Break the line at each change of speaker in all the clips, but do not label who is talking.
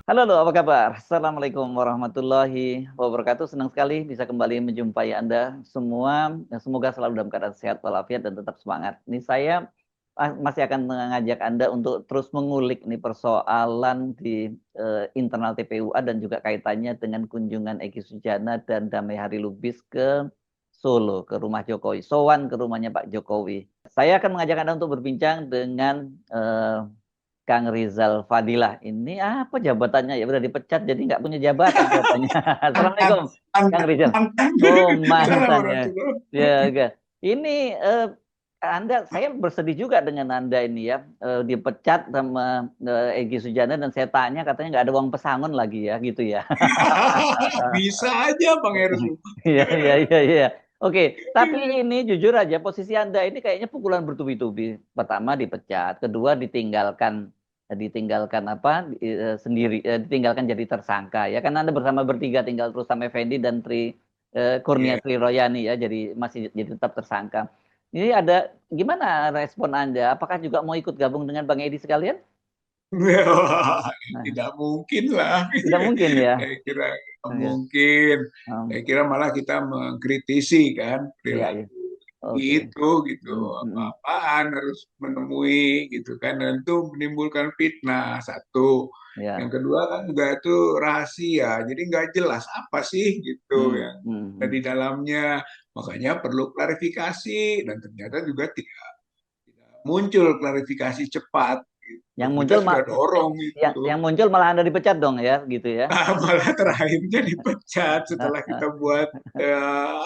Halo, halo, apa kabar? Assalamualaikum warahmatullahi wabarakatuh. Senang sekali bisa kembali menjumpai Anda semua. Semoga selalu dalam keadaan sehat walafiat dan tetap semangat. Ini saya masih akan mengajak Anda untuk terus mengulik nih persoalan di internal TPUA dan juga kaitannya dengan kunjungan Egy Sujana dan Damai Hari Lubis ke Solo, ke rumah Jokowi, sowan ke rumahnya Pak Jokowi. Saya akan mengajak Anda untuk berbincang dengan Kang Rizal Fadilah. Ini apa jabatannya ya? Udah dipecat jadi nggak punya jabatan katanya.
Mantan,
Assalamualaikum, Kang
mantan,
Rizal.
mantan.
Oh,
Salah
mantan ya.
warahmatullahi.
Ya, enggak. Ini Anda, saya bersedih juga dengan Anda ini ya. Dipecat sama Egy Sujana dan saya tanya katanya nggak ada uang pesangon lagi ya, gitu ya.
Bisa aja Bang Ersu.
Iya, iya, iya, iya. Oke, tapi ini jujur aja posisi Anda ini kayaknya pukulan bertubi-tubi. Pertama dipecat, kedua ditinggalkan apa sendiri, ditinggalkan jadi tersangka ya kan Anda bersama bertiga tinggal terus sama Effendi dan Kurnia
Iya.
Tri Royani ya jadi masih jadi tetap tersangka. Ini ada gimana respon Anda? Apakah juga mau ikut gabung dengan Bang Edi sekalian?
Wah,
Nah,
tidak mungkin lah.
tidak mungkin ya.
Saya kira tidak
Oke.
mungkin. Saya
Um,
kira malah kita mengkritisi kan
iya, iya.
perilaku
Oke.
gitu
Mm, mm, mm.
apa-apaan harus menemui gitu kan dan itu menimbulkan fitnah satu. Yang
Ya.
kedua kan juga itu rahasia jadi nggak jelas apa sih gitu
Mm,
yang
mm,
ada
mm.
di dalamnya, makanya perlu klarifikasi dan ternyata juga tidak muncul klarifikasi cepat gitu.
Yang
Kita
muncul
sudah dorong
yang
itu.
muncul malah Anda dipecat dong ya, gitu ya.
Malah terakhirnya dipecat
Nah,
setelah kita buat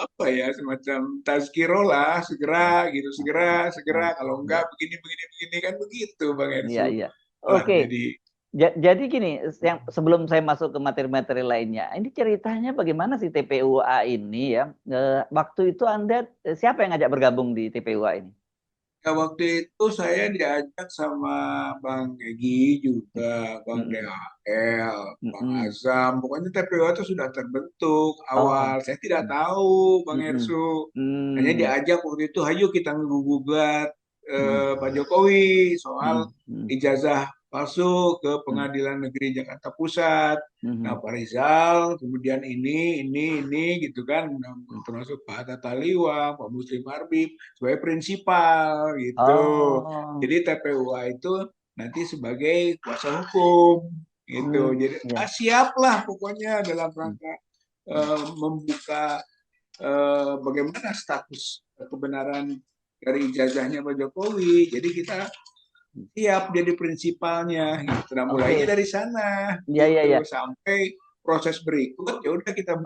apa ya semacam tazkiro lah, segera gitu, segera segera,
nah,
kalau enggak
ya,
begini begini begini kan begitu Bang
iya,
Ensu.
iya.
Malah
Oke,
jadi
jadi gini, yang sebelum saya masuk ke materi-materi lainnya, ini ceritanya bagaimana sih TPUA ini ya? Waktu itu Anda siapa yang ngajak bergabung di TPUA ini?
ya, waktu itu saya diajak sama Bang Egi juga, Bang
Mm-mm,
DHL, Bang
mm-mm.
Azam. Pokoknya TPO itu sudah terbentuk
Oh,
awal. Saya tidak tahu Bang
mm-mm,
Ersu. Hanya
mm,
diajak waktu itu, ayo kita gugat
mm-mm,
Pak Jokowi soal
mm-mm, mm-mm,
ijazah palsu ke
mm-mm,
Pengadilan Negeri Jakarta Pusat. Nah,
mm-mm,
Pak Rizal, kemudian ini, gitu kan, termasuk Pak Atta Halilintar, Pak Muslim Arbib, sebagai prinsipal gitu.
oh,
Jadi TPUA itu nanti sebagai kuasa hukum gitu. Jadi
ya,
siaplah pokoknya dalam
mm,
rangka
mm,
membuka bagaimana status kebenaran dari ijazahnya Pak Jokowi. Jadi kita
mm.
siap jadi prinsipalnya gitu. Nah, mulainya
Oke,
dari sana
iya, iya, iya.
gitu sampai proses berikut ya udah kita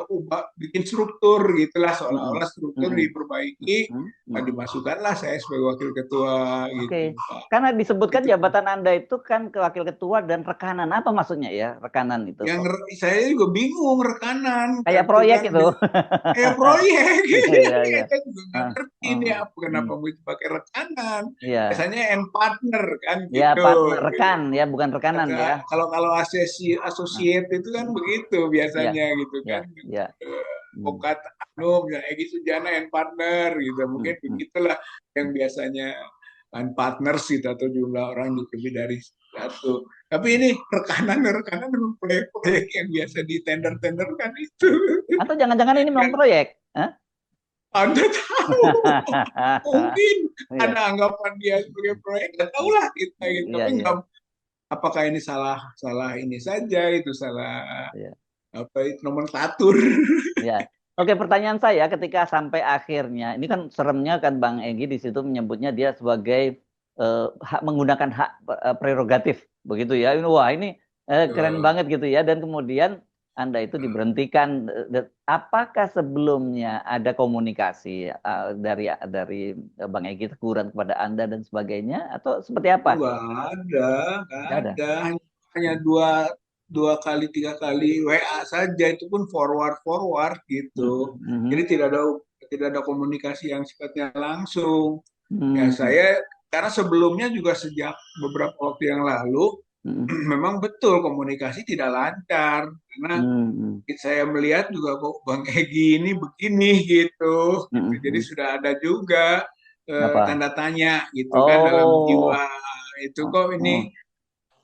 ubah bikin struktur gitulah,
Mm-mm,
seolah-olah struktur
mm-mm,
diperbaiki.
mm-mm,
Nah,
mm-mm.
dimasukkanlah saya sebagai wakil ketua
Oke,
gitu Pak.
karena disebutkan
Itu
jabatan Anda itu kan ke wakil ketua dan rekanan. Apa maksudnya ya, rekanan itu
yang
kok?
saya juga bingung rekanan kan
Kayak
itu
proyek
kan
itu.
proyek.
Iya, iya, iya.
Saya juga nggak
Ah,
ngerti
oh,
ini apa
hmm,
kenapa mesti pakai rekanan.
iya.
Biasanya end partner kan
Ya,
gitu.
partner rekan ya, bukan rekanan ya.
Kalau kalau
Ah,
associate itu kan
hmm,
begitu
ya,
biasanya gitu kan.
ya, ya. Hmm,
Advokat misalnya Egy Sujana and partner gitu,
hmm,
mungkin
hmm,
begitulah yang
hmm.
biasanya kan partners gitu atau jumlah orang lebih dari satu. Tapi ini rekanan memang proyek-proyek yang biasa di tender-tender kan itu.
Atau jangan-jangan ini memang
Yang
proyek? Hah?
Anda tahu, mungkin
Iya,
ada anggapan dia sebagai proyek, nggak tahu lah kita gitu.
iya,
Tapi
iya,
nggak, apakah ini salah salah ini saja, itu salah
iya.
apa itu nomenklatur.
Ya. Oke, pertanyaan saya ketika sampai akhirnya, ini kan seremnya kan Bang Egy di situ menyebutnya dia sebagai hak menggunakan hak prerogatif, begitu ya. Wah, ini keren banget gitu ya. Dan kemudian Anda itu diberhentikan. Apakah sebelumnya ada komunikasi dari Bang Egy teguran kepada Anda dan sebagainya, atau seperti
Oh,
apa?
nggak
Nggak ada.
ada, hanya dua dua kali tiga kali WA saja, itu pun forward forward gitu. Jadi
Mhm,
tidak ada komunikasi yang sifatnya langsung. Ya
mhm,
saya karena sebelumnya juga sejak beberapa waktu yang lalu
mhm,
memang betul komunikasi tidak lancar karena
mhm,
saya melihat juga kok Bang Egy ini begini gitu.
mhm,
Jadi
mhm.
sudah ada juga
Apa?
tanda tanya gitu kan dalam
Oh,
jiwa itu
oh,
kok ini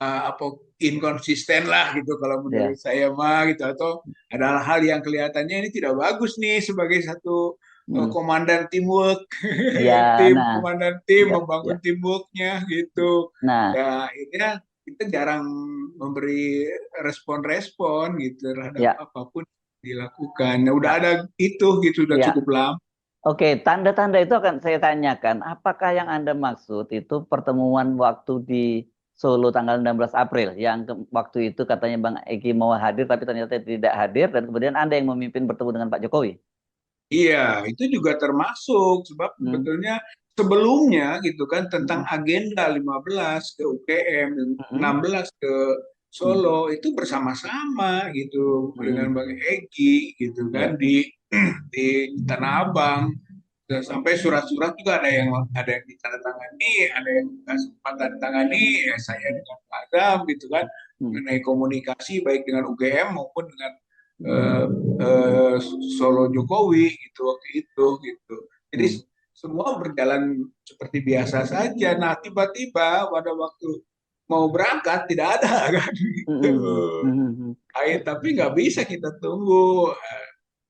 oh.
apa inkonsisten lah gitu kalau menurut
Ya,
saya mah gitu, atau ada hal yang kelihatannya ini tidak bagus nih sebagai satu
mm,
komandan teamwork.
ya,
Tim
nah,
komandan tim
ya, ya.
membangun teamworknya gitu.
Nah,
Ya akhirnya kita jarang memberi respon-respon gitu terhadap
ya,
apapun yang dilakukan. Nah, udah
nah,
ada itu gitu, udah
ya.
cukup lama.
Oke, tanda-tanda itu akan saya tanyakan. Apakah yang Anda maksud itu pertemuan waktu di Solo tanggal 16 April yang waktu itu katanya Bang Egi mau hadir tapi ternyata tidak hadir dan kemudian Anda yang memimpin bertemu dengan Pak Jokowi?
Iya, itu juga termasuk sebab
Hmm,
sebetulnya sebelumnya gitu kan tentang
hmm,
agenda 15 ke UGM,
hmm,
16 ke
hmm,
Solo itu bersama-sama gitu dengan
hmm,
Bang Egi gitu kan
ya,
di Tanah Abang. Dan sampai surat-surat juga ada yang ditandatangani, ada yang nggak sempat tandatangani, ya saya dengan Pak Adam gitu kan
hmm,
mengenai komunikasi baik dengan UGM maupun dengan eh, eh, Solo Jokowi gitu waktu itu gitu. Jadi
hmm,
semua berjalan seperti biasa saja. Nah tiba-tiba pada waktu mau berangkat tidak ada kan
hmm,
gitu.
hmm, hmm, hmm.
Tapi nggak bisa kita tunggu.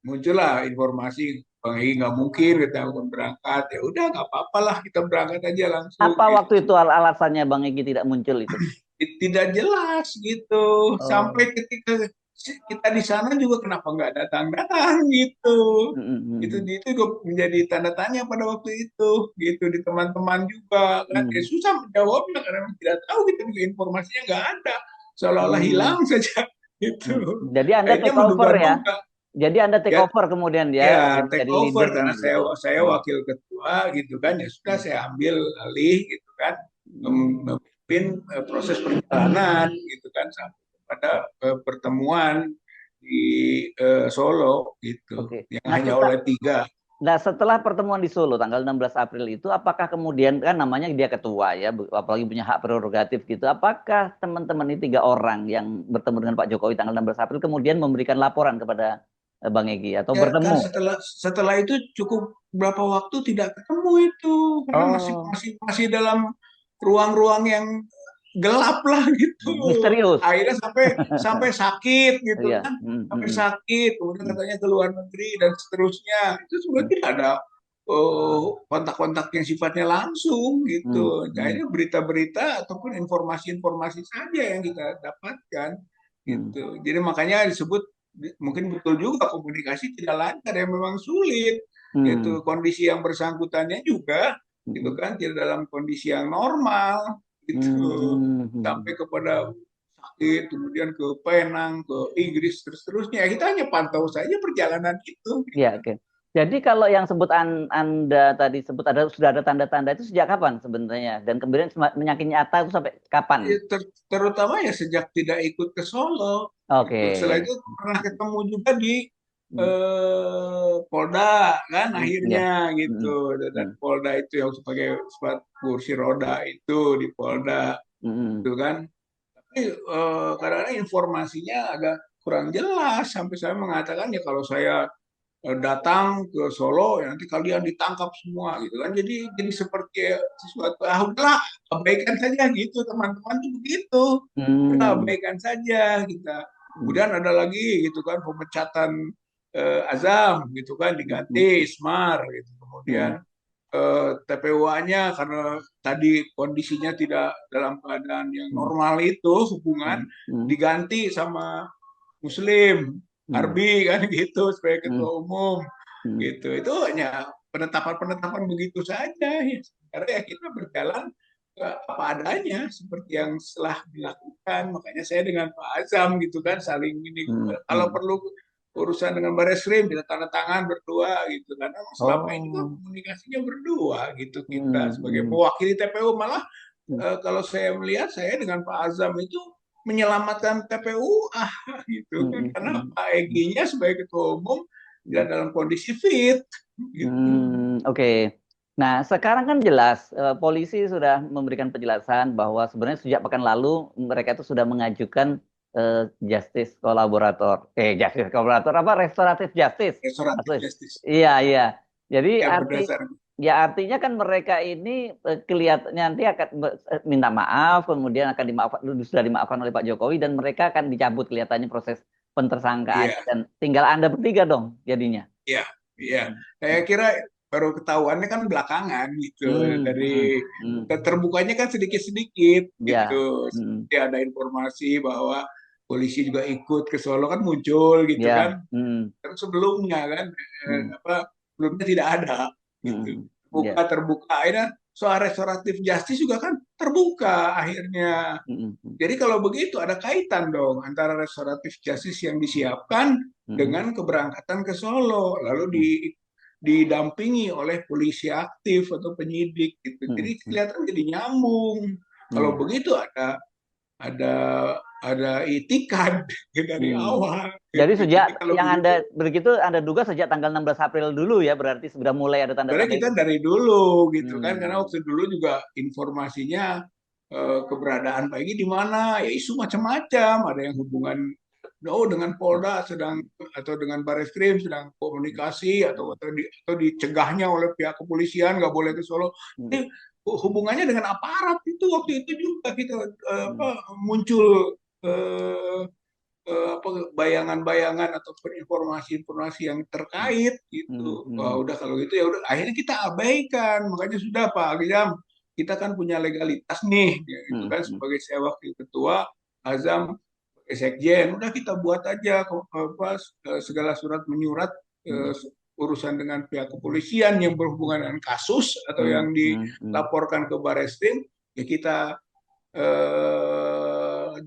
Muncullah informasi Bang Egy nggak mungkin kita akan berangkat. Ya udah nggak apa-apa lah kita berangkat aja langsung
Apa waktu
gitu.
itu alasannya Bang Egi tidak muncul itu?
Tidak jelas gitu.
Oh,
Sampai ketika kita di sana juga kenapa nggak datang-datang gitu.
hmm, hmm,
Itu juga menjadi tanda tanya pada waktu itu gitu di teman-teman juga kan.
hmm,
Susah menjawabnya karena memang tidak tahu gitu juga informasinya nggak ada. Seolah-olah
hmm,
hilang saja gitu.
hmm. Jadi Anda
Akhirnya
take over ya?
menduga-duga.
Jadi Anda take
Ya,
over kemudian ya
ya take
menjadi
over
leader
karena saya
gitu.
saya
Hmm,
wakil ketua gitu kan, ya sudah
hmm,
saya ambil alih gitu kan,
hmm.
memimpin proses perjalanan gitu kan sampai pada pertemuan di Solo gitu
Oke.
yang
Nah,
hanya oleh tiga.
setelah pertemuan di Solo tanggal 16 April itu, apakah kemudian kan namanya dia ketua ya, apalagi punya hak prerogatif gitu. Apakah teman-teman ini 3 orang yang bertemu dengan Pak Jokowi tanggal 16 April kemudian memberikan laporan kepada Bang Egy atau
Ya kan
bertemu?
setelah itu cukup berapa waktu tidak ketemu itu karena masih
Oh,
masih masih dalam ruang-ruang yang gelap lah gitu.
misterius.
Akhirnya sampai sampai sakit gitu
Iya.
kan,
Hmm,
sampai
hmm,
sakit, kemudian
hmm,
katanya ke luar negeri dan seterusnya. Itu sebenarnya
hmm,
tidak ada kontak-kontak yang sifatnya langsung
hmm,
gitu.
hmm,
Akhirnya berita-berita ataupun informasi-informasi saja yang kita dapatkan
hmm,
gitu. Jadi makanya disebut mungkin betul juga komunikasi tidak lancar ya, memang sulit.
hmm,
Yaitu kondisi yang bersangkutannya juga gitu
hmm,
kan tidak dalam kondisi yang normal gitu,
hmm, hmm.
sampai kepada sakit kemudian ke Penang ke Inggris terus terusnya kita hanya pantau saja perjalanan itu.
Iya, oke. Jadi kalau yang sebut Anda tadi sebut sudah ada tanda-tanda itu sejak kapan sebenarnya? Dan kemudian penyakit nyata itu sampai kapan?
Ya, terutama ya sejak tidak ikut ke Solo
Oke.
gitu. Setelah itu pernah ketemu juga di
Hmm,
Polda kan
ya.
akhirnya
Hmm,
gitu, dan
hmm,
Polda itu yang sebagai kursi roda itu di Polda
hmm,
itu kan. Tapi kadang-kadang informasinya agak kurang jelas sampai saya mengatakan ya kalau saya datang ke Solo ya nanti kalian ditangkap semua gitu kan, jadi seperti sesuatu udahlah abaikan saja gitu, teman-teman tuh begitu, udah
hmm,
abaikan saja kita.
hmm,
Kemudian ada lagi gitu kan pemecatan Azam gitu kan
hmm,
diganti Ismar gitu,
hmm,
kemudian TPWA-nya karena tadi kondisinya tidak dalam keadaan yang
hmm,
normal itu hubungan
hmm, hmm,
diganti sama Muslim
hmm,
Arbi kan gitu sebagai
hmm,
ketua umum
hmm,
gitu. Itu hanya penetapan-penetapan begitu saja ya. Karena ya kita berjalan apa adanya seperti yang setelah dilakukan. Makanya saya dengan Pak Azam gitu kan saling ini,
hmm,
kalau
hmm.
perlu urusan dengan Bareskrim kita tanda tangan berdua gitu, karena selama ini kan
Oh,
komunikasinya berdua gitu, kita
hmm,
sebagai
hmm,
mewakili TPU malah
hmm,
kalau saya melihat saya dengan Pak Azam itu menyelamatkan TPU gitu
hmm,
kan,
hmm,
karena
hmm,
Pak
hmm,
Egy-nya sebagai ketua umum
hmm.
tidak dalam kondisi fit gitu.
Oke. Nah, sekarang kan jelas polisi sudah memberikan penjelasan bahwa sebenarnya sejak pekan lalu mereka itu sudah mengajukan justice kolaborator, justice kolaborator apa restoratif justice.
Restoratif
Atau
justice
iya iya. Jadi
ya
arti
berdasar.
Ya artinya kan mereka ini kelihatannya nanti akan minta maaf, kemudian akan dimaafkan, sudah dimaafkan oleh Pak Jokowi dan mereka akan dicabut kelihatannya proses
Iya,
pentersangkaannya dan tinggal Anda bertiga dong jadinya.
iya, iya. Saya kira baru ketahuannya kan belakangan gitu.
Hmm,
Dari
hmm, hmm.
terbukanya kan sedikit-sedikit gitu.
Ya, hmm,
Seperti ada informasi bahwa polisi juga ikut ke Solo kan muncul gitu kan.
ya, hmm,
Kan sebelumnya kan
hmm,
apa sebelumnya tidak ada gitu.
hmm,
Terbuka
ya,
terbuka akhirnya soal restoratif justice juga kan terbuka akhirnya.
hmm, hmm,
Jadi kalau begitu ada kaitan dong antara restoratif justice yang disiapkan
hmm,
dengan keberangkatan ke Solo, lalu
hmm,
didampingi oleh polisi aktif atau penyidik gitu.
hmm,
Jadi
hmm,
kelihatan jadi nyambung. Kalau
hmm,
begitu ada ada itikad dari
hmm.
awal
Jadi
gitu.
sejak
Jadi kalau
yang
begitu
Anda begitu Anda duga sejak tanggal 16 April dulu ya berarti sudah mulai ada
sebenarnya
tanda-tanda
kita
itu.
dari dulu gitu kan, karena
Hmm,
waktu dulu juga informasinya keberadaan Pak Egy di mana, ya isu macam-macam, ada yang hubungan oh dengan Polda sedang atau dengan Bareskrim sedang komunikasi atau dicegahnya oleh pihak kepolisian nggak boleh ke Solo.
hmm,
Jadi hubungannya dengan aparat itu waktu itu juga kita
hmm,
muncul eh, apa bayangan-bayangan ataupun informasi-informasi yang
hmm,
terkait
hmm,
gitu. Wah,
hmm,
udah kalau gitu ya udah akhirnya kita abaikan. Makanya sudah Pak Agam, kita kan punya legalitas nih, ya, itu
hmm,
kan
hmm,
sebagai saya wakil ketua, Azam sebagai sekjen, udah kita buat aja apa, segala surat menyurat
hmm,
urusan dengan pihak kepolisian yang berhubungan dengan kasus atau
hmm,
yang
hmm, hmm,
dilaporkan ke Bareskrim, ya kita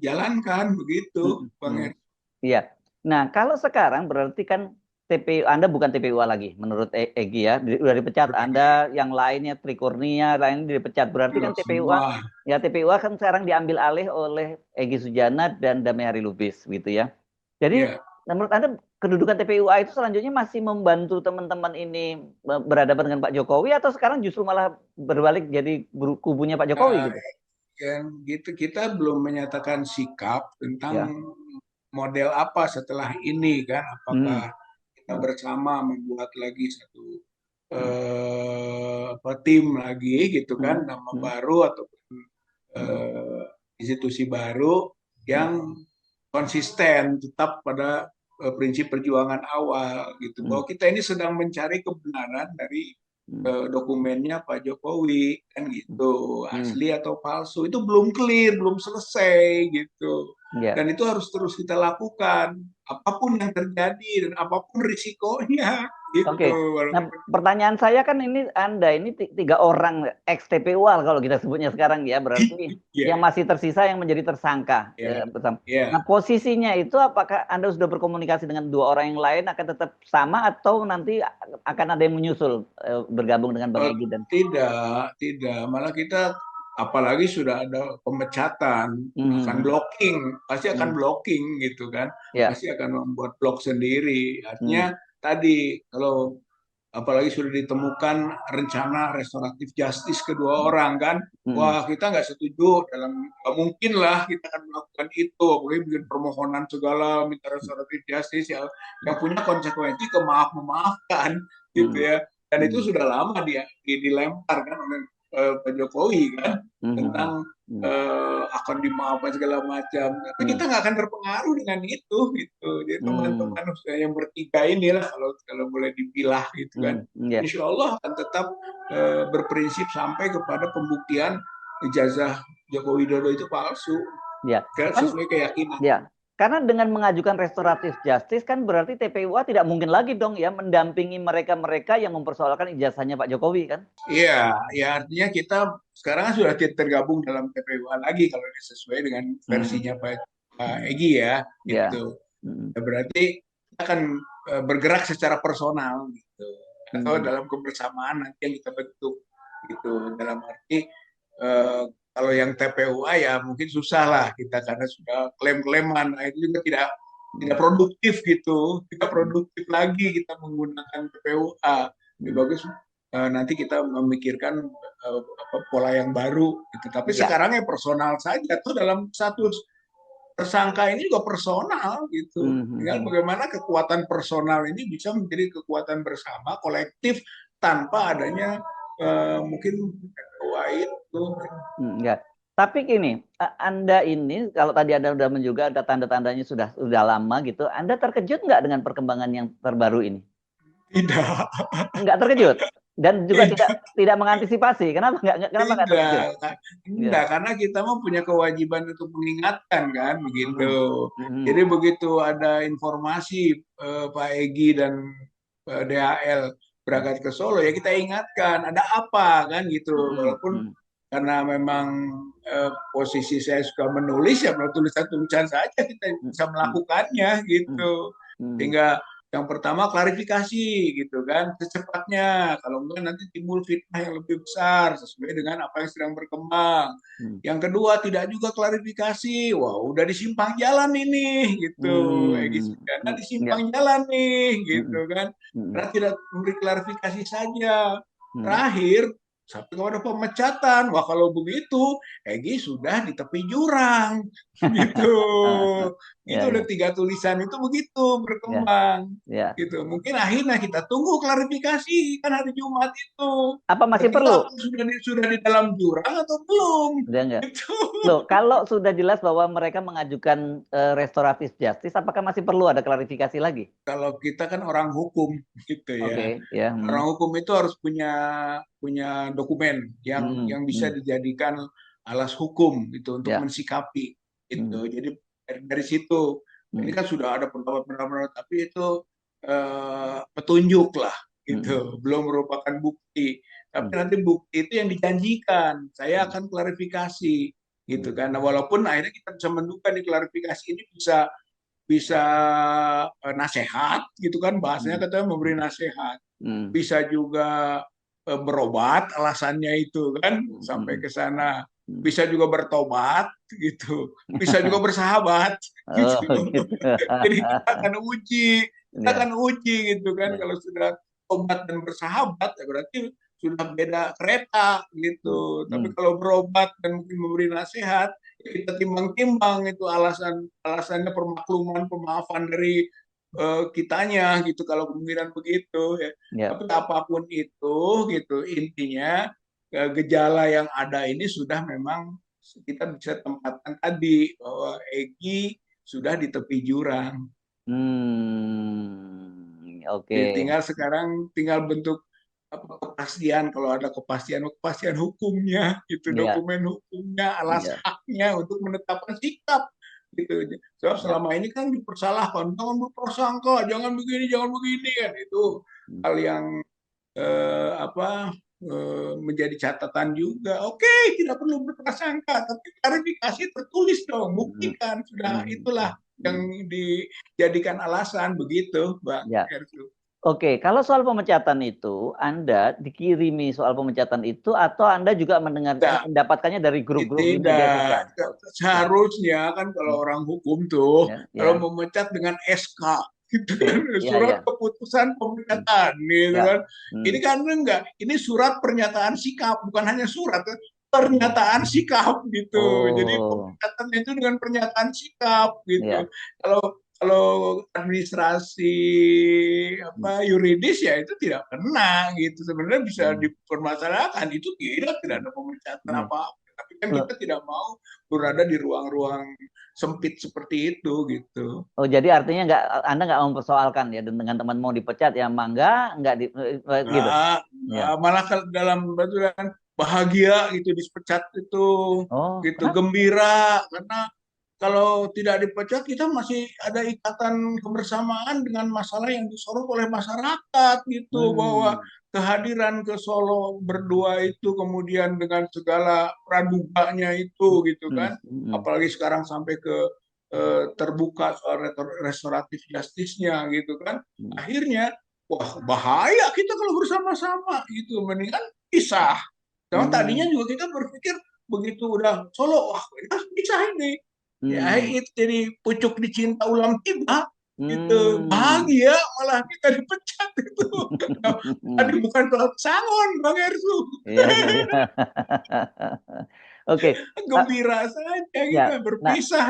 jalankan begitu,
hmm,
Bang
hmm.
Eri.
Iya. Nah, kalau sekarang berarti kan TPU Anda bukan TPUA lagi menurut Egi ya. Udah dipecat. Anda yang lainnya Trikurnia lainnya dipecat. Berarti kan
Iya,
TPUA
semua.
ya TPUA kan sekarang diambil alih oleh Egi Sujana dan Damai Hari Lubis gitu ya. Jadi
Ya,
menurut Anda kedudukan TPUA itu selanjutnya masih membantu teman-teman ini berhadapan dengan Pak Jokowi atau sekarang justru malah berbalik jadi kubunya Pak Jokowi
nah,
gitu?
yang gitu kita belum menyatakan sikap tentang
Ya.
model apa setelah ini kan, apakah
Hmm.
kita bersama membuat lagi satu
Hmm.
apa tim lagi gitu kan,
Hmm.
nama
Hmm.
baru atau
Hmm.
eh, institusi baru
Hmm.
yang konsisten tetap pada prinsip perjuangan awal gitu,
Hmm.
bahwa kita ini sedang mencari kebenaran dari
Hmm.
dokumennya Pak Jokowi kan gitu,
Hmm.
asli atau palsu itu belum clear, belum selesai gitu,
Ya.
dan itu harus terus kita lakukan apapun yang terjadi dan apapun risikonya gitu.
Oke. Nah, pertanyaan saya kan ini Anda ini tiga orang ex TPUA kalau kita sebutnya sekarang ya, berarti
Ya,
yang masih tersisa yang menjadi tersangka
ya,
ya, bersama.
ya.
Nah, posisinya itu apakah Anda sudah berkomunikasi dengan dua orang yang lain akan tetap sama atau nanti akan ada yang menyusul bergabung dengan Bang
Oh,
Egy dan
tidak, tidak. Malah kita apalagi sudah ada pemecatan, akan
hmm,
blocking, pasti akan
hmm,
blocking gitu kan.
ya,
Pasti akan membuat blok sendiri.
hmm,
Artinya tadi kalau apalagi sudah ditemukan rencana restoratif justice kedua
hmm,
orang kan,
hmm,
wah kita nggak setuju dalam nggak mungkin lah kita akan melakukan itu, apalagi bikin permohonan segala minta restoratif justice yang punya konsekuensi memaafkan gitu
hmm,
ya, dan itu
hmm,
sudah lama dia dilempar kan oleh Pak Jokowi kan
hmm, hmm,
tentang
hmm,
akan dimaafkan segala macam, tapi
hmm,
kita nggak akan terpengaruh dengan itu gitu. Jadi
hmm,
teman-teman yang bertiga inilah kalau kalau boleh dipilah gitu kan,
hmm, hmm, ya.
Insya Allah akan tetap berprinsip sampai kepada pembuktian ijazah Joko Widodo itu palsu,
Ya,
kan
kan
sesuai keyakinan.
ya. Karena dengan mengajukan restoratif justice kan berarti TPUA tidak mungkin lagi dong ya mendampingi mereka-mereka yang mempersoalkan ijazahnya Pak Jokowi kan?
Iya, ya artinya kita sekarang kan sudah tidak tergabung dalam TPUA lagi kalau sesuai dengan
Hmm,
versinya Pak
hmm,
Egy ya,
ya.
gitu.
Hmm,
Ya, berarti kita akan bergerak secara personal gitu, atau
hmm,
dalam kebersamaan nanti yang kita bentuk gitu. Dalam arti eh, kalau yang TPUA ya mungkin susah lah kita karena sudah klaim-klaiman, nah, itu juga tidak
hmm,
tidak produktif gitu, tidak
hmm,
produktif lagi kita menggunakan TPUA. Lebih
hmm.
bagus nanti kita memikirkan apa, pola yang baru gitu. Tapi
Ya.
sekarang ya personal saja tuh, dalam status tersangka ini juga personal gitu.
Hmm, hmm,
Tinggal
hmm,
bagaimana kekuatan personal ini bisa menjadi kekuatan bersama kolektif tanpa adanya mungkin Kuwait tuh.
Enggak. Tapi gini, Anda ini kalau tadi Anda sudah juga ada tanda-tandanya sudah lama gitu, Anda terkejut nggak dengan perkembangan yang terbaru ini?
Tidak,
Enggak terkejut dan juga tidak
tidak,
tidak mengantisipasi. Kenapa nggak terkejut?
tidak,
Ya.
tidak, karena kita mau punya kewajiban untuk mengingatkan kan, begitu.
Mhm. Mhm.
Jadi begitu ada informasi Pak Egi dan DHL berangkat ke Solo, ya kita ingatkan ada apa kan gitu.
Mhm.
Walaupun
Mhm.
karena memang posisi saya suka menulis, ya melalui tulisan-tulisan saja kita
Mhm.
bisa melakukannya
Mhm.
gitu.
Mhm.
Sehingga yang pertama klarifikasi gitu kan secepatnya, kalau enggak nanti timbul fitnah yang lebih besar sesuai dengan apa yang sedang berkembang.
Mhm.
Yang kedua tidak juga klarifikasi, wah udah di simpang jalan ini gitu, Egy
Mhm.
Sujana
Mhm.
di
Ya.
simpang jalan nih
Mhm.
gitu kan,
Mhm.
karena tidak memberi klarifikasi saja.
Mhm.
Terakhir sampai kepada pemecatan, wah kalau begitu Egy sudah di tepi jurang gitu. Itu
Ya,
udah
ya,
3 tulisan itu begitu
ya,
berkembang
ya.
gitu. Mungkin akhirnya kita tunggu klarifikasi kan hari Jumat itu.
Apa masih
Kita
perlu?
apa sudah di dalam jurang atau belum?
Udah enggak?
Gitu.
Loh, kalau sudah jelas bahwa mereka mengajukan restoratif justice, apakah masih perlu ada klarifikasi lagi?
Kalau kita kan orang hukum gitu ya.
Oke, ya.
Orang
Hmm.
hukum itu harus punya punya dokumen
Hmm.
yang bisa
Hmm.
dijadikan alas hukum gitu untuk
Ya.
mensikapi itu.
Hmm.
Jadi dari situ ini
Hmm.
kan sudah ada pendapat-pendapat tapi itu petunjuk lah
Hmm.
gitu, belum merupakan bukti. Tapi
Hmm.
nanti bukti itu yang dijanjikan. Saya
Hmm.
akan klarifikasi gitu
Hmm.
kan. Nah, walaupun akhirnya kita bisa menduga di klarifikasi ini bisa bisa nasihat gitu kan, bahasanya
Hmm.
katanya memberi nasihat,
Hmm.
bisa juga berobat alasannya itu kan sampai
Hmm.
ke sana,
Hmm.
bisa juga bertobat gitu, bisa juga bersahabat
Oh,
gitu.
gitu.
Jadi kita
Ya,
akan uji gitu kan,
ya.
kalau sudah tobat dan bersahabat ya berarti sudah beda kereta
Hmm.
gitu. Tapi
Hmm.
kalau berobat dan mungkin memberi nasihat, ya kita timbang-timbang itu alasannya permakluman, pemaafan dari kitanya gitu kalau kemungkinan begitu ya.
Ya.
Tapi apapun itu gitu intinya gejala yang ada ini sudah memang kita bisa tempatkan tadi bahwa Egi sudah di tepi jurang.
Hmm.
Jadi
Oke.
tinggal sekarang tinggal bentuk apa, kepastian, kalau ada kepastian kepastian hukumnya gitu,
Ya,
dokumen hukumnya, alas
ya,
haknya untuk menetapkan sikap gitu. Sebab
ya.
selama ini kan dipersalahkan, jangan berprasangka, jangan begini kan itu
Hmm.
hal yang apa menjadi catatan juga. Oke, tidak perlu berprasangka, tapi klarifikasi tertulis dong,
Hmm.
buktikan sudah
Hmm.
itulah yang
Hmm.
dijadikan alasan begitu, Bang
Ya.
Ersu.
Oke, kalau soal pemecatan itu, Anda dikirimi soal pemecatan itu atau Anda juga
Tidak,
mendapatkannya dari grup-grup di media
tidak.
sosial? Ya,
Seharusnya kan kalau
hmm,
orang hukum tuh,
ya,
kalau
ya.
memecat dengan SK, gitu kan,
Oh, ya,
surat
ya.
keputusan
Hmm,
pemecatan, gitu
ya.
kan. Ini
Hmm,
kan enggak, ini surat pernyataan sikap, bukan hanya surat,
hmm.
pernyataan sikap gitu. Jadi
Oh,
pemecatan itu dengan pernyataan sikap gitu.
ya.
Kalau kalau administrasi apa yuridis ya itu tidak kena gitu. Sebenarnya bisa
Hmm,
dipermasalahkan, itu tidak
hmm,
ada pemecatan
hmm.
apa-apa. Tapi kan
Loh,
kita tidak mau berada di ruang-ruang sempit seperti itu gitu.
oh, jadi artinya Anda nggak mempersoalkan ya dengan teman mau dipecat ya mangga nggak gitu.
Nah,
Ya.
malah kalau dalam batu kan bahagia gitu dipecat itu
Oh,
gitu
kenapa?
gembira karena kalau tidak dipecat kita masih ada ikatan kebersamaan dengan masalah yang disorot oleh masyarakat gitu, bahwa
Hmm,
kehadiran ke Solo berdua itu kemudian dengan segala praduganya
hmm,
itu gitu
hmm,
kan,
hmm,
apalagi sekarang sampai ke terbuka soal restoratif justice-nya gitu kan,
hmm,
akhirnya wah bahaya kita kalau bersama-sama gitu, mendingan pisah. Karena tadinya
hmm,
juga kita berpikir begitu udah Solo, wah pisah ini. Ya
hmm,
itu jadi pucuk dicinta ulam tiba gitu.
hmm.
Bahagia malah kita dipecat itu. Tadi bukan soal sangon Bang Ersu.
Iya, iya, iya. Oke. Ah,
Gembira saja
ya.
kita
Nah,
berpisah.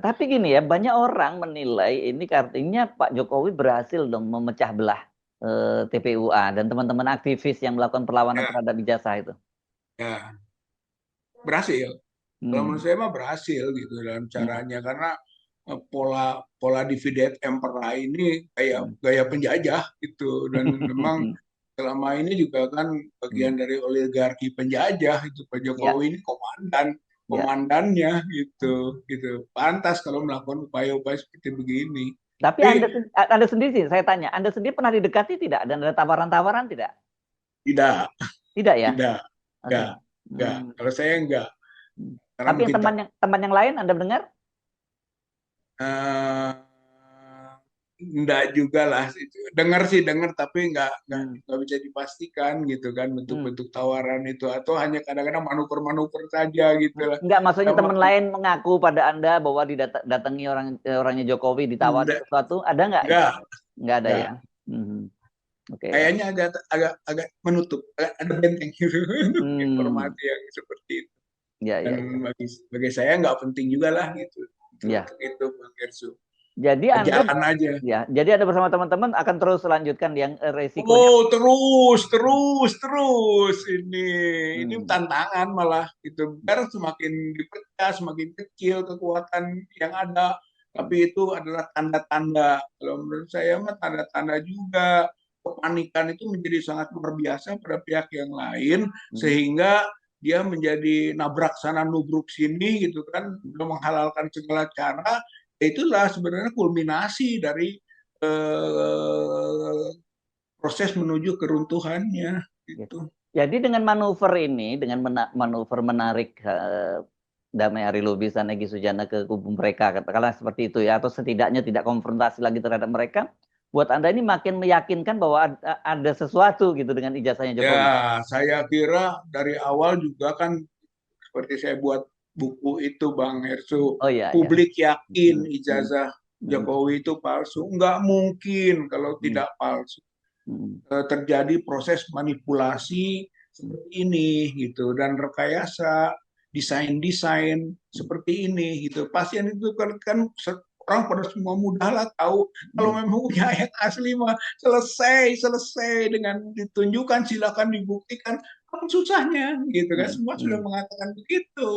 tapi gini ya, banyak orang menilai ini artinya Pak Jokowi berhasil dong memecah belah TPUA dan teman-teman aktivis yang melakukan perlawanan
Ya,
terhadap ijazah itu.
ya, berhasil. Kalau menurut
Hmm.
saya mah berhasil gitu dalam
Hmm.
caranya karena pola pola divide impera ini gaya
Hmm.
gaya penjajah gitu dan memang selama ini juga kan
Hmm.
bagian dari oligarki penjajah itu Pak
Ya,
Jokowi ini
ya.
komandannya gitu pantas kalau melakukan upaya-upaya seperti begini.
Tapi
Tapi
Anda sendiri sih, saya tanya, Anda sendiri pernah didekati tidak? Dan ada tawaran-tawaran tidak?
tidak
Tidak ya?
tidak
Oke.
enggak
Hmm.
kalau saya enggak
Hmm.
karena
Tapi yang
mungkin
teman yang lain Anda dengar?
Eh, enggak juga lah. Dengar sih dengar tapi
Hmm.
nggak bisa dipastikan gitu kan
Hmm.
bentuk-bentuk tawaran itu atau hanya kadang-kadang manuver-manuver saja gitu lah.
Enggak, maksudnya
Sama
teman lain mengaku pada Anda bahwa didatangi orangnya Jokowi, ditawari
enggak
sesuatu, ada nggak itu?
enggak
Nggak ada
enggak.
ya? Hmm. Oke.
Kayaknya agak agak agak menutup, ada benteng gitu untuk
Hmm.
informasi yang seperti itu.
Ya,
Dan
ya, ya.
bagi saya nggak penting juga lah gitu
Ya.
untuk itu Bang Gersu.
Jadi Anda
Jalan aja.
ya, jadi Anda bersama teman-teman akan terus lanjutkan yang resikonya.
Oh, terus ini
Hmm.
tantangan malah gitu. Biar semakin dipecah, semakin kecil kekuatan yang ada. Tapi itu adalah tanda-tanda. Kalau menurut saya mah tanda-tanda juga kepanikan itu menjadi sangat luar biasa pada pihak yang lain
Hmm.
sehingga dia menjadi nabrak sana nubruk sini gitu kan, menghalalkan segala cara. Itulah sebenarnya kulminasi dari eh, proses menuju keruntuhannya
Gitu.
gitu.
Jadi dengan manuver ini, dengan manuver menarik Damai Ari Lubis dan Egy Sujana ke kubu mereka, katakanlah seperti itu ya, atau setidaknya tidak konfrontasi lagi terhadap mereka, buat Anda ini makin meyakinkan bahwa ada sesuatu gitu dengan ijazahnya
Ya,
Jokowi.
saya kira dari awal juga kan seperti saya buat buku itu Bang Hersu,
Oh iya, ya.
publik yakin
Hmm. Hmm.
ijazah
Hmm.
Jokowi itu palsu. Nggak mungkin kalau
Hmm.
tidak palsu.
Hmm.
Terjadi proses manipulasi seperti ini gitu dan rekayasa desain-desain seperti ini gitu. Pasien itu kan orang pada semua mudah lah tahu kalau
Hmm.
memang punya ayat asli mah selesai dengan ditunjukkan silakan dibuktikan apa susahnya gitu kan
Hmm.
semua sudah
Hmm.
mengatakan begitu.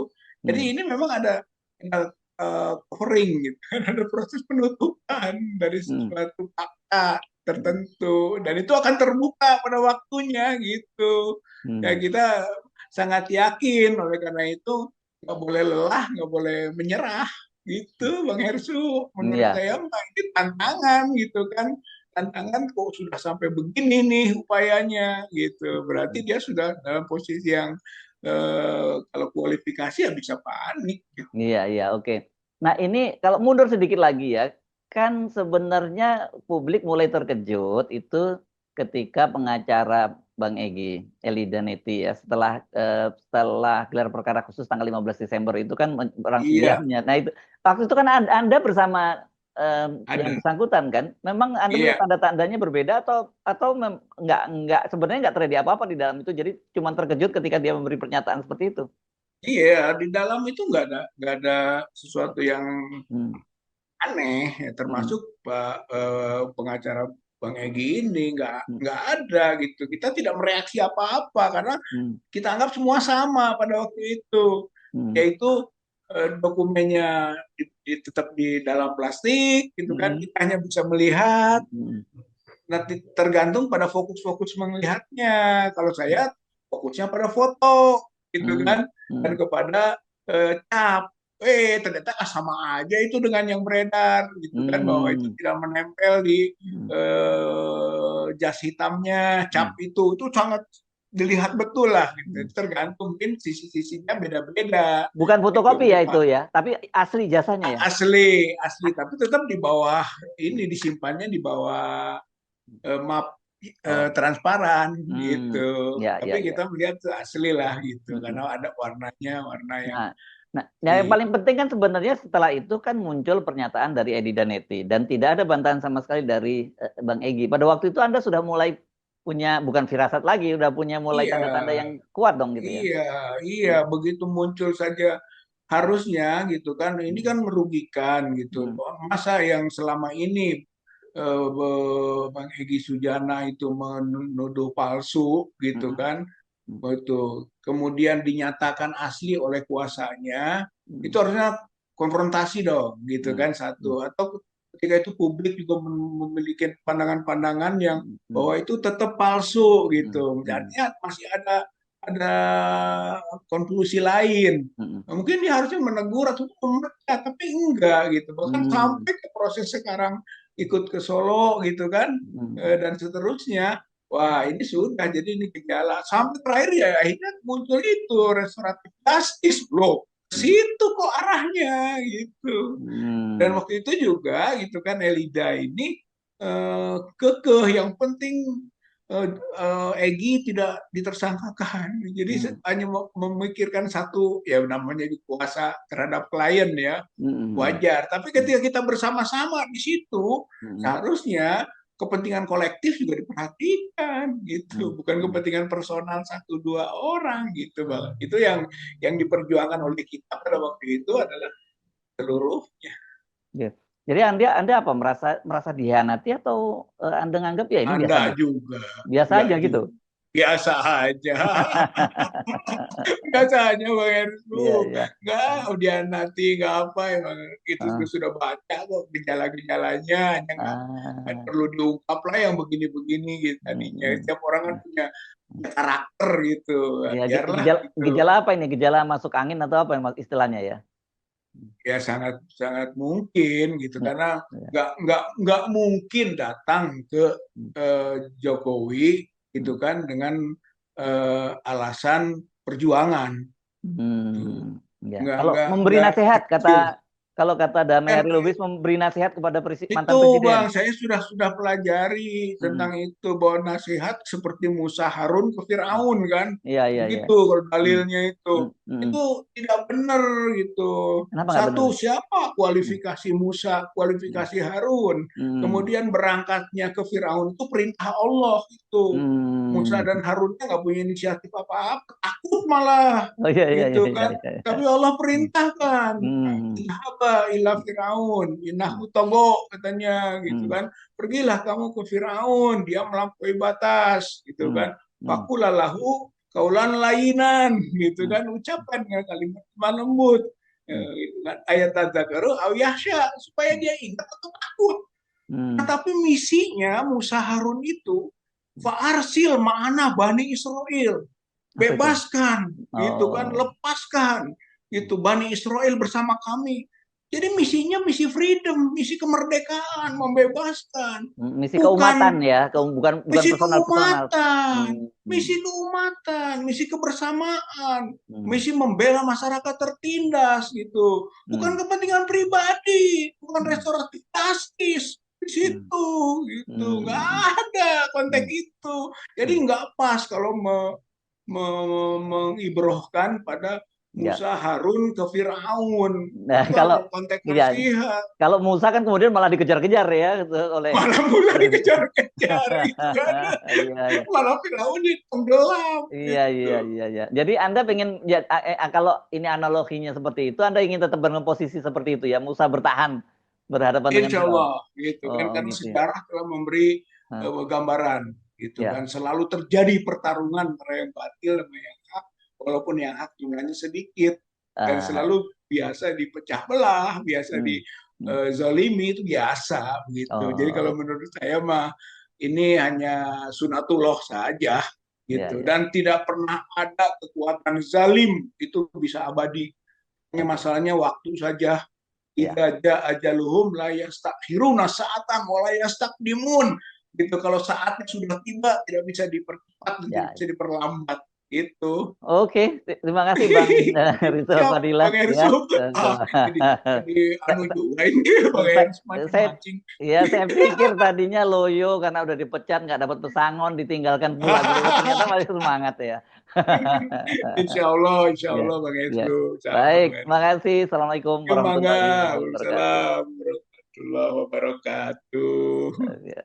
Jadi
Hmm.
ini memang ada covering gitu kan ada proses penutupan dari
Hmm.
sesuatu fakta
Hmm.
tertentu dan itu akan terbuka pada waktunya gitu ya
Hmm.
kita sangat yakin oleh karena itu nggak boleh lelah nggak boleh menyerah gitu Bang Hersu
Hmm.
menurut
Ya.
saya mah ini tantangan gitu kan tantangan kok sudah sampai begini nih upayanya gitu berarti dia sudah dalam posisi yang kalau kualifikasi ya bisa panik gitu.
Iya, iya, oke. Nah, ini kalau mundur sedikit lagi ya, kan sebenarnya publik mulai terkejut itu ketika pengacara Bang Egy, Eli Daneti ya, setelah gelar perkara khusus tanggal 15 Desember itu kan perang
Iya
diamnya. Nah, itu waktu itu kan Anda bersama yang
ada
bersangkutan kan, memang Anda melihat
iya
tanda-tandanya berbeda atau nggak sebenarnya nggak terjadi apa-apa di dalam itu, jadi cuma terkejut ketika dia memberi pernyataan seperti itu.
Iya, di dalam itu nggak ada sesuatu yang
Hmm.
aneh, ya,
Hmm.
termasuk Pak pengacara Bang Egy ini
Hmm.
nggak ada gitu. Kita tidak mereaksi apa-apa karena
Hmm.
kita anggap semua sama pada waktu itu,
Hmm.
yaitu dokumennya tetap di dalam plastik, gitu kan.
Hmm.
Kita hanya bisa melihat.
Hmm.
Nanti tergantung pada fokus-fokus melihatnya. Kalau saya fokusnya pada foto, gitu
Hmm.
kan, dan
Hmm.
kepada cap. Ternyata sama aja itu dengan yang beredar, gitu kan, bahwa itu
Hmm.
tidak menempel di
Hmm.
jas hitamnya,
Hmm.
cap itu sangat dilihat betul lah,
Hmm.
gitu. Tergantung mungkin sisi-sisinya beda-beda,
Bukan
gitu.
fotokopi ya itu ya, tapi asli jasanya ya.
Asli, asli, tapi tetap di bawah ini disimpannya di bawah map
Oh.
transparan
Hmm.
gitu.
Ya,
Tapi
ya, ya.
kita melihat asli lah gitu
Hmm.
karena ada warnanya, warna yang
Nah, nah, yang
di
paling penting kan sebenarnya setelah itu kan muncul pernyataan dari Edi Daneti dan tidak ada bantahan sama sekali dari Bang Egy. Pada waktu itu Anda sudah mulai punya bukan firasat lagi, udah punya mulai
iya,
tanda-tanda yang kuat dong gitu ya.
iya, iya
Hmm.
begitu muncul saja harusnya gitu kan ini
Hmm.
kan merugikan gitu.
Hmm.
Masa yang selama ini Bang Egy Sujana itu menuduh palsu gitu
Mm-mm.
kan, itu kemudian dinyatakan asli oleh kuasanya, itu
Mm-mm.
harusnya konfrontasi dong gitu
Mm-mm.
kan satu, atau ketika itu publik juga memiliki pandangan-pandangan yang
Mm-mm.
bahwa itu tetap palsu
Mm-mm.
gitu,
Mm-mm.
artinya masih ada konklusi lain.
Mm-mm.
Nah, mungkin dia harusnya menegur atau memecat, tapi enggak gitu, bahkan
Mm-mm.
sampai ke proses sekarang ikut ke Solo gitu kan,
Mm-mm.
dan seterusnya. Wah, ini sudah jadi ini gejala. Sampai terakhir ya akhirnya muncul itu restoratif justice loh. Situ kok arahnya gitu. Dan
Mm-mm.
waktu itu juga gitu kan Elida ini kekeh yang penting Egy tidak ditersangkakan. Jadi
Mm-mm.
hanya memikirkan satu, ya namanya kuasa terhadap klien ya,
Mm-mm.
wajar. Tapi ketika kita bersama-sama di situ,
Mm-mm.
seharusnya kepentingan kolektif juga diperhatikan gitu, bukan
Mm-mm.
kepentingan personal satu dua orang gitu, bang. Itu yang diperjuangkan oleh kita pada waktu itu adalah seluruhnya.
Gitu. Jadi Anda apa merasa merasa dihianati atau Anda nganggap ya ini biasa
Anda
aja?
juga,
Biasa
enggak
aja gitu.
juga. Biasa aja. Biasa aja Bang
Iya,
Herslu.
iya.
Nggak, dia nanti nggak apa ya Bang. Itu
Ah,
sudah baca kok gejala-gejalanya. Hanya nggak
ah,
perlu diungkap lah yang begini-begini gitu tadinya.
mm,
Setiap orang kan
mm.
punya karakter gitu.
Ya,
Biarlah
gejala,
gitu.
gejala apa ini? Gejala masuk angin atau apa istilahnya ya?
Ya sangat sangat mungkin gitu,
Ya,
karena
ya.
nggak mungkin datang ke Jokowi gitu
Mm,
kan dengan alasan perjuangan. Tuh.
mm, ya. Kalau memberi
Nggak
nasihat
efektif.
kalau kata Damai
Dan
Hari Lubis memberi nasihat kepada
itu
mantan presiden.
Bang, saya sudah pelajari
Mm,
tentang itu, bahwa nasihat seperti Musa Harun ke
mm.
Firaun kan.
Iya, iya, iya.
Begitu kalau
Mm,
dalilnya itu.
mm, mm, mm.
Itu tidak benar gitu.
Kenapa nggak benar?
Satu, siapa
Mm,
kualifikasi Musa,
mm,
kualifikasi Harun.
mm,
Kemudian berangkatnya ke Firaun itu perintah Allah itu. Musa
mm.
dan Harunnya nggak punya inisiatif apa-apa, takut malah
Oh iya, iya, iya,
gitu
iya,
kan.
iya, iya.
Tapi Allah
Mm,
perintahkan,
mm,
idhaba ila Firaun,
mm,
innahu togo katanya gitu
mm,
kan. Pergilah kamu ke Firaun, dia melampaui batas gitu
mm,
kan.
mm,
Fakulalahu kaulan lainan gitu
mm,
kan, ucapan dengan kalimat lembut.
mm,
Gitu kan. Ayat tadzakaru au yahsya, supaya dia ingat atau takut. Nah,
mm.
tapi misinya Musa Harun itu fa'arsil ma'ana Bani Israel,
Apa itu?
bebaskan gitu kan,
Oh,
lepaskan gitu Bani Israel bersama kami. Jadi misinya misi freedom, misi kemerdekaan, membebaskan,
misi keumatan
bukan
ya, bukan bukan
misi
personal personal.
keumatan,
Hmm, hmm,
misi keumatan, misi kebersamaan,
hmm,
misi membela masyarakat tertindas gitu, bukan
hmm,
kepentingan pribadi, bukan
hmm,
restoratif justice di
hmm,
situ gitu, nggak
hmm,
ada konteks
hmm,
itu. Jadi
hmm.
nggak pas kalau mengibrohkan pada
Ya.
Musa Harun ke Firaun.
Nah,
Itu
kalau
adalah konteks
ya,
nasihat.
kalau Musa kan kemudian malah dikejar-kejar ya gitu, oleh
Malah Musa dikejar-kejar gitu kan.
iya, iya.
Malah Firaun tenggelam
Iya, iya,
gitu.
iya, iya. Jadi Anda pengen ya, kalau ini analoginya seperti itu, Anda ingin tetap dengan posisi seperti itu ya, Musa bertahan berhadapan dengan
Insya
Firaun.
Allah gitu kan,
Oh,
karena
gitu ya.
sejarah telah memberi
Hah,
gambaran gitu
ya.
kan, selalu terjadi pertarungan antara yang batil sama yang hak, walaupun yang hak jumlahnya sedikit, dan
Ah,
selalu biasa dipecah belah, biasa
hmm, hmm.
dizalimi, itu biasa begitu. Jadi
Oh,
kalau menurut saya mah ini hanya sunatullah saja
ya,
gitu,
ya.
dan tidak pernah ada kekuatan zalim itu bisa abadi. Hanya
Oke.
masalahnya waktu saja.
Ya,
Idza jaa ajaluhum la yastakhiruna sa'atan wa la yastaqdimun. Gitu, kalau saatnya sudah tiba tidak bisa dipercepat dan tidak
ya.
bisa diperlambat. Itu.
Oke, terima kasih Bang Rizal
Siap,
Fadilah
Bang
ya.
Ersu. Jadi anu juga ini Bang
Saya,
Ersu
saya
mancing-mancing.
ya saya pikir tadinya loyo karena udah dipecat nggak dapat pesangon ditinggalkan pulang gitu. Ternyata masih semangat ya.
Insya
Ya,
Allah Bang
ya.
Ersu. Sama
Baik,
Bang Ersu.
makasih. Assalamualaikum
Yuk, mangga.
warahmatullahi wabarakatuh.
Waalaikumsalam warahmatullahi wabarakatuh.
Ya.